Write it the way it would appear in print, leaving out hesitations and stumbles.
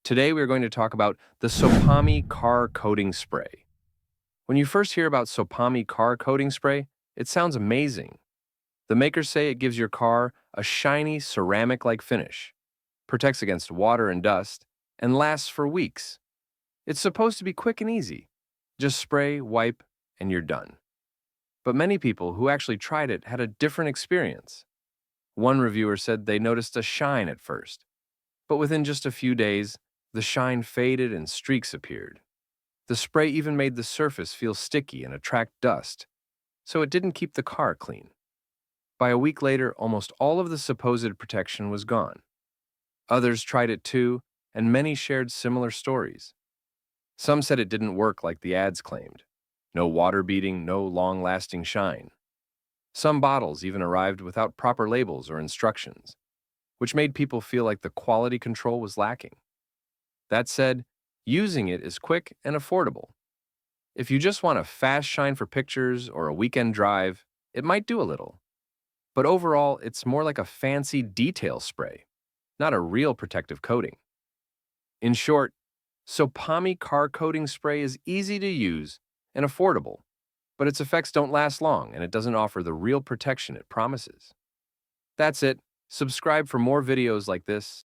Today we are going to talk about the Sopami Car Coating Spray. When you first hear about Sopami Car Coating Spray, it sounds amazing. The makers say it gives your car a shiny ceramic-like finish, protects against water and dust, and lasts for weeks. It's supposed to be quick and easy. Just spray, wipe, and you're done. But many people who actually tried it had a different experience. One reviewer said they noticed a shine at first, but within just a few days, the shine faded and streaks appeared. The spray even made the surface feel sticky and attract dust, so it didn't keep the car clean. By a week later, almost all of the supposed protection was gone. Others tried it too, and many shared similar stories. Some said it didn't work like the ads claimed. No water beading, no long-lasting shine. Some bottles even arrived without proper labels or instructions, which made people feel like the quality control was lacking. That said, using it is quick and affordable. If you just want a fast shine for pictures or a weekend drive, it might do a little. But overall, it's more like a fancy detail spray, not a real protective coating. In short, Sopami Car Coating Spray is easy to use and affordable, but its effects don't last long and it doesn't offer the real protection it promises. That's it. Subscribe for more videos like this.